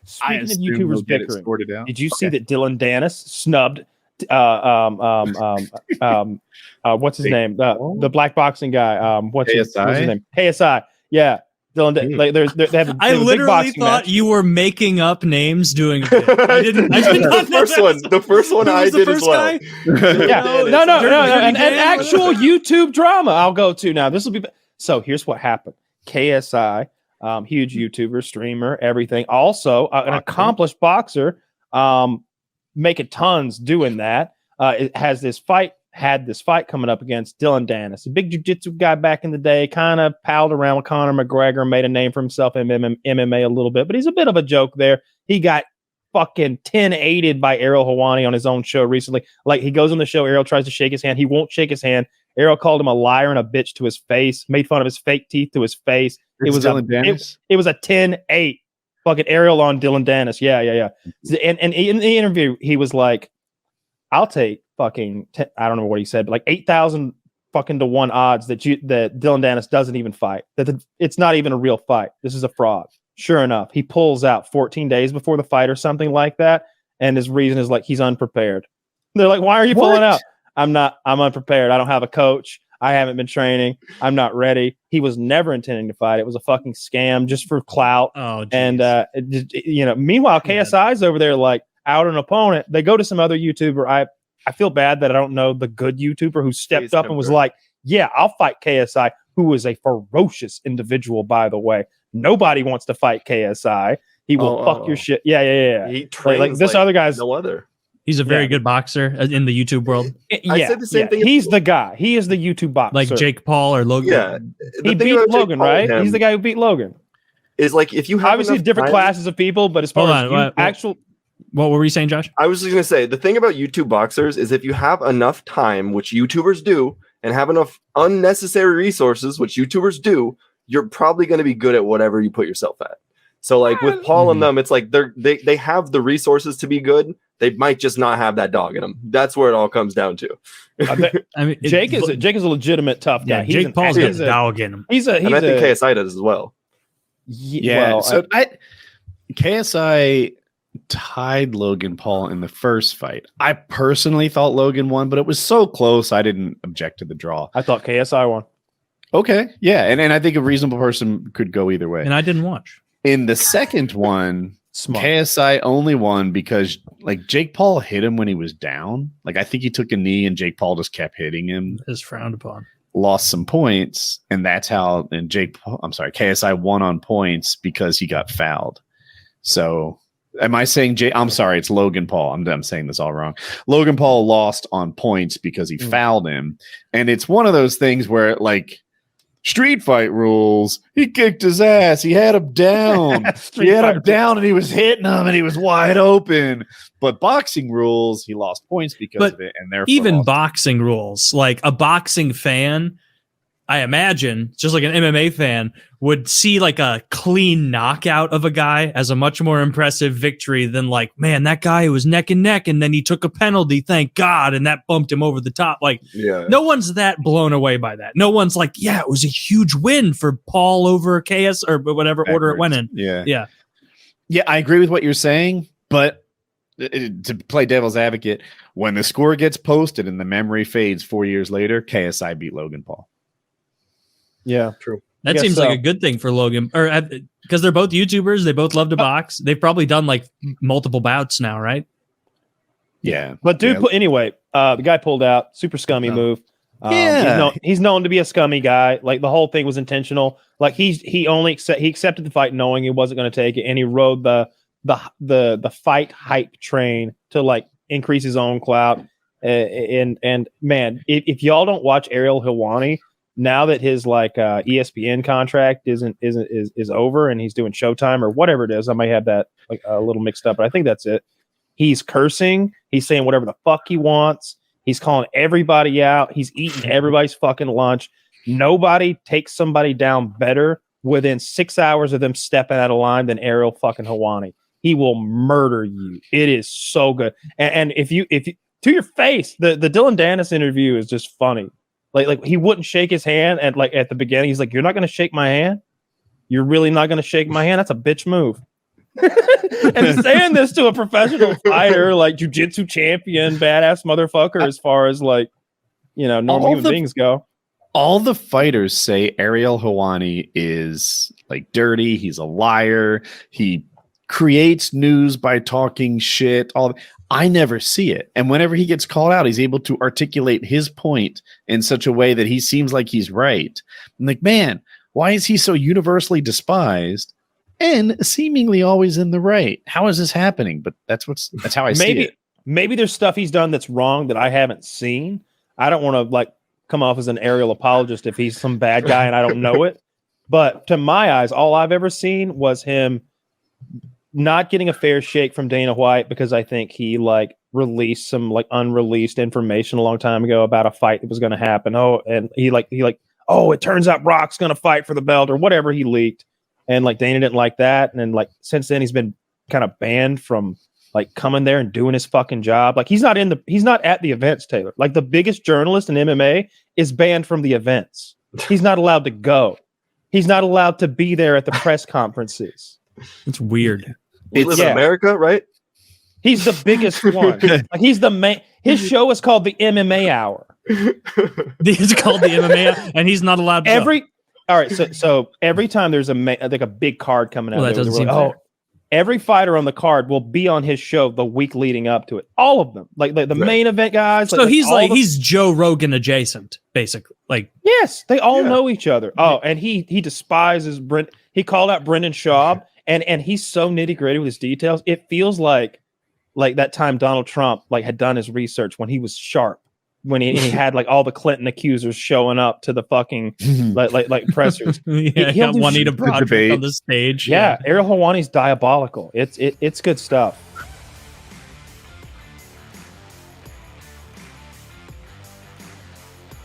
Speaking of YouTubers bickering, did you see that Dillon Danis snubbed what's his name? The black boxing guy. What's his name? KSI. Yeah. Dillon, they have a, I literally thought match. you were making up names doing a bit. I didn't The first one I did as well. Yeah. No. An actual YouTube drama I'll go to now. This will be so. Here's what happened. KSI, huge YouTuber, streamer, everything. Also, an accomplished boxer, making tons doing that. It had this fight coming up against Dillon Danis, a big jiu-jitsu guy back in the day, kind of palled around with Conor McGregor, made a name for himself in MMA a little bit, but he's a bit of a joke there. He got fucking 10-8'd by Ariel Helwani on his own show recently. Like, he goes on the show, Ariel tries to shake his hand. He won't shake his hand. Ariel called him a liar and a bitch to his face, made fun of his fake teeth to his face. It was a 10-8. Fucking Ariel on Dillon Danis. Yeah. And in the interview, he was like, I'll take fucking, I don't know what he said, but like 8,000 fucking to 1 odds that Dillon Danis doesn't even fight. It's not even a real fight. This is a fraud. Sure enough, he pulls out 14 days before the fight or something like that. And his reason is like, he's unprepared. They're like, why are you pulling out? I'm unprepared. I don't have a coach. I haven't been training. I'm not ready. He was never intending to fight. It was a fucking scam just for clout. Oh, geez. And, meanwhile, KSI's over there like out an opponent. They go to some other YouTuber. I feel bad that I don't know the good YouTuber who stepped up and was like, yeah, I'll fight KSI, who is a ferocious individual, by the way. Nobody wants to fight KSI. He will fuck your shit. Yeah. He trains like this other guy's no other. He's a very good boxer in the YouTube world. I said the same thing. He's the guy. He is the YouTube boxer. Like Jake Paul or Logan. Yeah. He beat Logan, right? He's the guy who beat Logan. Is like, if you have obviously different classes of people, but as far as what were you saying, Josh? I was just going to say, the thing about YouTube boxers is if you have enough time, which YouTubers do, and have enough unnecessary resources, which YouTubers do, you're probably going to be good at whatever you put yourself at. So like with Paul and them, it's like they have the resources to be good. They might just not have that dog in them. That's where it all comes down to. I mean, Jake is a legitimate tough guy. Yeah, Jake Paul's got a dog in him. And I think KSI does as well. Yeah. KSI tied Logan Paul in the first fight. I personally thought Logan won, but it was so close I didn't object to the draw. I thought KSI won. Okay. Yeah. And I think a reasonable person could go either way. And I didn't watch. In the second one, KSI only won because like Jake Paul hit him when he was down. Like I think he took a knee and Jake Paul just kept hitting him. Is frowned upon. Lost some points, and that's how KSI won on points because he got fouled. So am I saying I'm sorry, it's Logan Paul. I'm saying this all wrong. Logan Paul lost on points because he fouled him. And it's one of those things where like street fight rules, he kicked his ass. He had him down. And he was hitting him and he was wide open. But boxing rules, he lost points because of it. And therefore even boxing rules, like a boxing fan, I imagine, just like an MMA fan, would see like a clean knockout of a guy as a much more impressive victory than like, man, that guy was neck and neck and then he took a penalty, thank God, and that bumped him over the top. Like, no one's that blown away by that. No one's like, yeah, it was a huge win for Paul over KS or whatever order it went in. Yeah, I agree with what you're saying, but to play devil's advocate, when the score gets posted and the memory fades 4 years later, KSI beat Logan Paul. Yeah, true. That seems like a good thing for Logan, or because they're both YouTubers. They both love to box. They've probably done like multiple bouts now, right? Yeah, but anyway, the guy pulled out. Super scummy move. He's known to be a scummy guy. Like the whole thing was intentional. Like he accepted the fight knowing he wasn't going to take it, and he rode the fight hype train to like increase his own clout. And man, if y'all don't watch Ariel Helwani, now that his like ESPN contract is over and he's doing Showtime or whatever it is, I may have that like a little mixed up, but I think that's it. He's cursing. He's saying whatever the fuck he wants. He's calling everybody out. He's eating everybody's fucking lunch. Nobody takes somebody down better within 6 hours of them stepping out of line than Ariel fucking Helwani. He will murder you. It is so good. And if you to your face, the Dillon Danis interview is just funny. Like he wouldn't shake his hand at the beginning. He's like, "You're not going to shake my hand? You're really not going to shake my hand? That's a bitch move." And saying this to a professional fighter, like jiu-jitsu champion, badass motherfucker, as far as like, normal human beings go. All the fighters say Ariel Helwani is like dirty. He's a liar. He creates news by talking shit. I never see it. And whenever he gets called out, he's able to articulate his point in such a way that he seems like he's right. I'm like, man, why is he so universally despised and seemingly always in the right? How is this happening? But that's how I see it. Maybe there's stuff he's done that's wrong that I haven't seen. I don't want to like come off as an Ariel apologist if he's some bad guy and I don't know it. But to my eyes, all I've ever seen was him not getting a fair shake from Dana White because I think he like released some like unreleased information a long time ago about a fight that was going to happen. Oh, and he it turns out Brock's going to fight for the belt or whatever he leaked. And like Dana didn't like that. And then like since then he's been kind of banned from like coming there and doing his fucking job. Like he's not at the events, Taylor. Like the biggest journalist in MMA is banned from the events. He's not allowed to go. He's not allowed to be there at the press conferences. It's weird. We live in America, right? He's the biggest one. Like he's the main. His show is called the MMA Hour. It's called the MMA, and he's not allowed to go. All right, so every time there's a big card coming out, that doesn't seem fair. Every fighter on the card will be on his show the week leading up to it. All of them, like the main event guys. So he's Joe Rogan adjacent, basically. Like yes, they all know each other. Oh, and he despises Brent. He called out Brendan Schaub, and he's so nitty gritty with his details. It feels like that time Donald Trump like had done his research when he was sharp. When he had like all the Clinton accusers showing up to the fucking like pressers. He'll Juanita Broderick on the stage. Yeah, Ariel Helwani's diabolical. It's good stuff.